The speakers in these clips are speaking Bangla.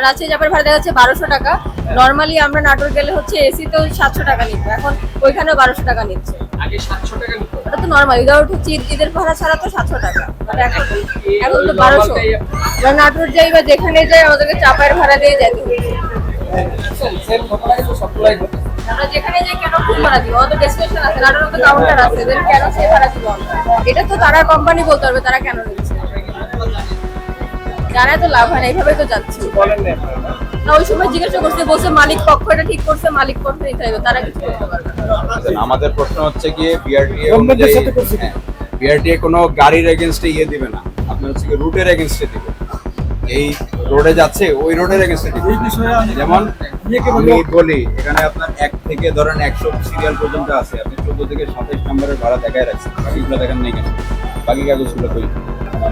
রাজশাহী চাপের ভাড়া দেখা যাচ্ছে 1200 টাকা। নর্মালি আমরা নাটোর গেলে হচ্ছে এসি তো 700 টাকা নিচ্ছে, এখন ওইখানেও 1200 টাকা নিচ্ছে। আগে 700 টাকা নিত। ওটা তো নর্মাল, উইদাউট হচ্ছে ঈদের ভাড়া ছাড়া তো 700 টাকা, মানে এখন তো 1200। আমরা নাটোর যাই বা যেখানে যাই আমাদেরকে চাপের ভাড়া দিয়ে যেতে হচ্ছে। সেম ঘটনা কিন্তু সবগুলাই ঘটে। আমরা যেখানে যাই কেন ফুল ভাড়া দিব, আমাদের ডেস্টিনেশন আছে, নাটোর তো কাউন্টার আছে, দেন কেন সেই ভাড়া দিব আমরা? এটা তো তারা কোম্পানি বলতে পারবে তারা কেন নিচ্ছে। জানায় তো লাভ হয় না, এইভাবে তো যাচ্ছি। বলেন না আপনারা। না ওই সময় জিজ্ঞাসা করছে, বলছে মালিক পক্ষ এটা ঠিক করছে, মালিক পক্ষ নিতে হবে, তারা কিছু করতে পারবে না। আমাদের প্রশ্ন হচ্ছে গিয়ে বিআরটিএ গভর্নমেন্টের সাথে করছি। বিআরটিএ কোনো গাড়ির এগেনস্টে দিবে না, আপনার হচ্ছে কি রুটের এগেনস্টে দিবে। এই রোডে যাচ্ছে ওই রোডের এগেনস্টে দিবে। যেমন আমি বলি এখানে আপনার 1 থেকে ধরেন 100 সিরিয়াল পর্যন্ত আছে, আপনি 14 থেকে 27 নম্বরের ভাড়া দেখায় রাখছেন, বাকিগুলো দেখেন নাই কেন? বাকি কাগজগুলো কই?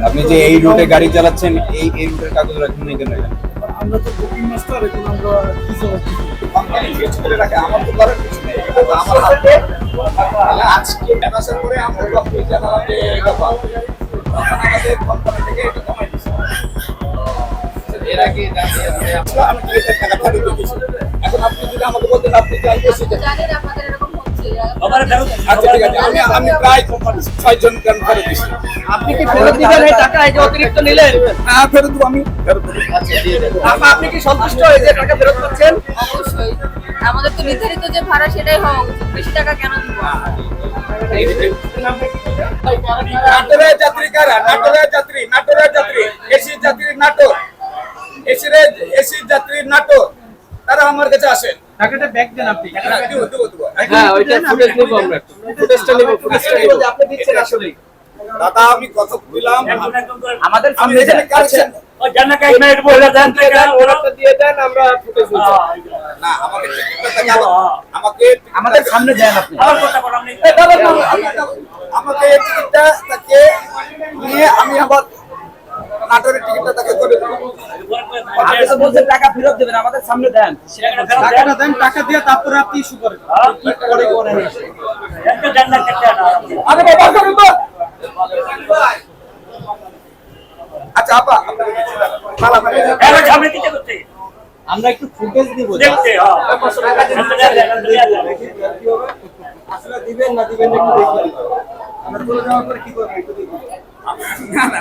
আপনি যে এই রুটে গাড়ি চালাচ্ছেন এই রুটের কাগজ রাখেন নাই কেন? আমরা তো বুকিং মাস্টার, এখন আমরা কি জবাব দিব? কোম্পানি ফিক্স করে রাখে, আমার তো করার কিছু নেই, এটা তো আমার হাতে। তাহলে আজকে ব্যবসা করে আমরা কপি জানাতে এটা পাবো, আমাদের কোম্পানি থেকে এটা কমাই দিচ্ছে। এর আগে আমি টিকিটের টাকা ফেরত দিয়েছি, এখন আপনি যদি আমাকে বলতেন আপনি চাইতেছেন জানি না আপনাদের এরকম হচ্ছে। আচ্ছা ঠিক আছে, আমি প্রায় 6 জন ফেরত দিয়েছি। আপনি কি ফেরত দিবেন এই টাকা, এই যে অতিরিক্ত নিলেন? হ্যাঁ ফেরত দেবো, আমি ফেরত দেবো। আপনি কি সন্তুষ্ট এই যে টাকা ফেরত পাচ্ছেন? অবশ্যই আমাদের তো নির্ধারিত যে ভাড়া সেটাই হওয়া উচিত, বেশি টাকা কেন দিব? নাটোরের যাত্রী কারা? নাটোরের যাত্রী এসি যাত্রী নাটোর, এসি যাত্রী নাটোর, তারা আমার কাছে আসেন। টাকাটা ব্যাক দেন আপনি। দেবো। হ্যাঁ ওইটা ফুটেজ নিব আমরা, ফুটেজটা নিব। আপনি দিচ্ছেন আসলে দাদা আমি কত দিলাম আমাদের আমি সামনে এখানে কারেকশন দিয়ে দেন, আমরা ফুটেজ নিব। না আমাকে টিকিটটা থেকে আমাকে আমাদের সামনে দেন আপনি। আমাকে টিকিটটা তাকে নিয়ে আমি আবার নাটোরের টিকিটটা তাকে করে দেবো। আপনি তো বলছেন টাকা ফেরত দেবেন, আমাদের সামনে দেন। টাকাটা দেন, টাকা দিয়ে তারপরে আপনি ইস্যু করেন। কি করে করেন? আরে বাবা করুন তো। আচ্ছা আপা আপনাকে দিচ্ছি দাদা। মালা আমরা একটু ফুটেজ দিব। আসলে দিবেন না দিবেন একটু দেখি। আমরা চলে যাওয়ার পরে কি করব একটু দেখি।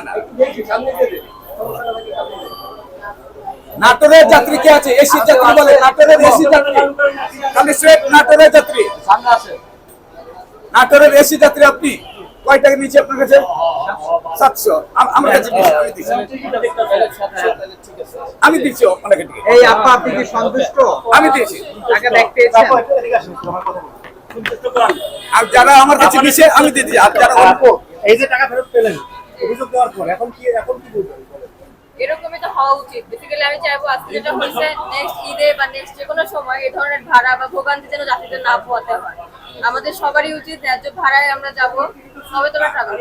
না দেখি সামনে দিয়ে দেন। নাটোরের যাত্রী কে আছে? এসি যাত্রী বলে, নাটোরের এসি যাত্রী খালি স্ট্রেট নাটোরের যাত্রী, সামনে আসে। নাটোরের এসি যাত্রী আপনি কয় টাকা নিচে আপনার কাছে? 700 আমার কাছে আমি দিচ্ছি অনেক টিকিট। এই আপা আপনি কি সন্তুষ্ট? আমি দিয়েছি, টাকা ব্যাক পেয়েছেন? আর যারা আমার কাছে দিয়েছে আমি দিয়েছি, আর যারা অল্প এই যে টাকা ফেরত পেলেন অভিযোগ দেওয়ার পর এখন কি বলবেন? এরকমই তো হওয়া উচিত। বেসিক্যালি আমি চাইবো আজকে যেটা হচ্ছে নেক্সট ঈদে বা নেক্সট যে কোনো সময় এই ধরনের ভাড়া বা ভোগান্তি যেন যাত্রীদের না পোহাতে হয়। আমাদের সবারই উচিত ন্যায্য ভাড়ায় আমরা যাবো, তবে তোমরা ট্রাভেল